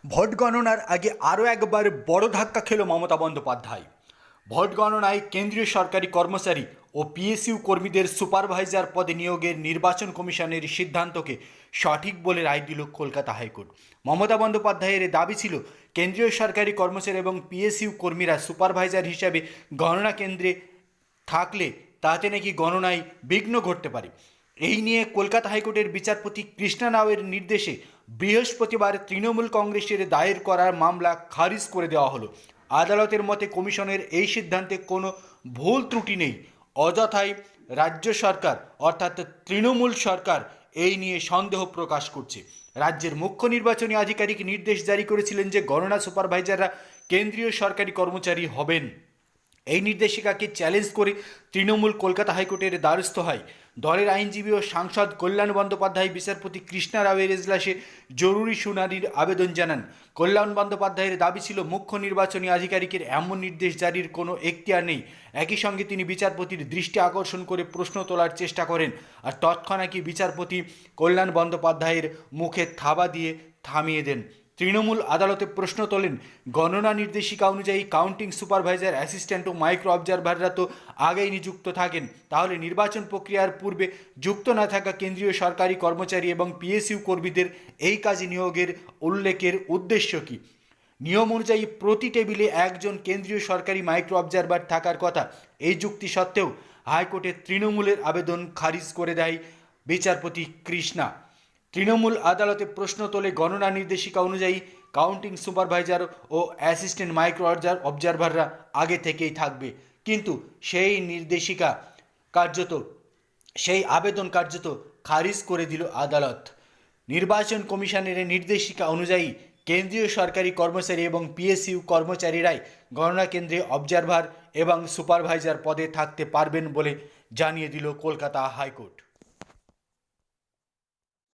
Vote গণনার আগে আরও একবার বড় ধাক্কা খেল মমতা বন্দ্যোপাধ্যায়। ভোট গণনায় কেন্দ্রীয় সরকারি কর্মচারী ও পিএসইউ কর্মীদের সুপারভাইজার পদে নিয়োগের নির্বাচন কমিশনের সিদ্ধান্তকে সঠিক বলে রায় দিল কলকাতা হাইকোর্ট। মমতা বন্দ্যোপাধ্যায়ের দাবি ছিল, কেন্দ্রীয় সরকারি কর্মচারী এবং পিএসইউ কর্মীরা সুপারভাইজার হিসাবে গণনা কেন্দ্রে থাকলে তাতে নাকি গণনায় বিঘ্ন ঘটতে পারে। এই নিয়ে কলকাতা হাইকোর্টের বিচারপতি কৃষ্ণা রাওয়ের নির্দেশে বৃহস্পতিবার তৃণমূল কংগ্রেসের দায়ের করা মামলা খারিজ করে দেওয়া হলো। আদালতের মতে কমিশনের এই সিদ্ধান্তে কোনো ভুল ত্রুটি নেই। অযথাই রাজ্য সরকার অর্থাৎ তৃণমূল সরকার এই নিয়ে সন্দেহ প্রকাশ করছে। রাজ্যের মুখ্য নির্বাচনী আধিকারিক নির্দেশ জারি করেছিলেন যে গণনা সুপারভাইজাররা কেন্দ্রীয় সরকারি কর্মচারী হবেন। এই নির্দেশিকাকে চ্যালেঞ্জ করে তৃণমূল কলকাতা হাইকোর্টের দ্বারস্থ হয়। দলের আইনজীবী ও সাংসদ কল্যাণ বন্দ্যোপাধ্যায় বিচারপতি কৃষ্ণা রাওয়ের এজলাসে জরুরি শুনানির আবেদন জানান। কল্যাণ বন্দ্যোপাধ্যায়ের দাবি ছিল, মুখ্য নির্বাচনী আধিকারিকের এমন নির্দেশ জারির কোনো এখতিয়ার নেই। একই সঙ্গে তিনি বিচারপতির দৃষ্টি আকর্ষণ করে প্রশ্ন তোলার চেষ্টা করেন, আর তৎক্ষণাৎই বিচারপতি কল্যাণ বন্দ্যোপাধ্যায়ের মুখে থাবা দিয়ে থামিয়ে দেন। তৃণমূল আদালতে প্রশ্ন তোলেন, গণনা নির্দেশিকা অনুযায়ী কাউন্টিং সুপারভাইজার, অ্যাসিস্ট্যান্ট ও মাইক্রো অবজারভাররা তো আগেই নিযুক্ত থাকেন, তাহলে নির্বাচন প্রক্রিয়ার পূর্বে যুক্ত না থাকা কেন্দ্রীয় সরকারি কর্মচারী এবং পিএসইউ কর্মীদের এই কাজে নিয়োগের উল্লেখের উদ্দেশ্য কী? নিয়ম অনুযায়ী প্রতি টেবিলে একজন কেন্দ্রীয় সরকারি মাইক্রো অবজারভার থাকার কথা। এই যুক্তি সত্ত্বেও হাইকোর্টে তৃণমূলের আবেদন খারিজ করে দেয় বিচারপতি কৃষ্ণা। তৃণমূল আদালতে প্রশ্ন তোলে, গণনা নির্দেশিকা অনুযায়ী কাউন্টিং সুপারভাইজার ও অ্যাসিস্ট্যান্ট মাইক্রো অবজারভাররা আগে থেকেই থাকবে, কিন্তু সেই নির্দেশিকা কার্যত সেই আবেদন কার্যত খারিজ করে দিল আদালত। নির্বাচন কমিশনের নির্দেশিকা অনুযায়ী কেন্দ্রীয় সরকারি কর্মচারী এবং পিএসইউ কর্মচারীরাই গণনা কেন্দ্রে অবজারভার এবং সুপারভাইজার পদে থাকতে পারবেন বলে জানিয়ে দিল কলকাতা হাইকোর্ট।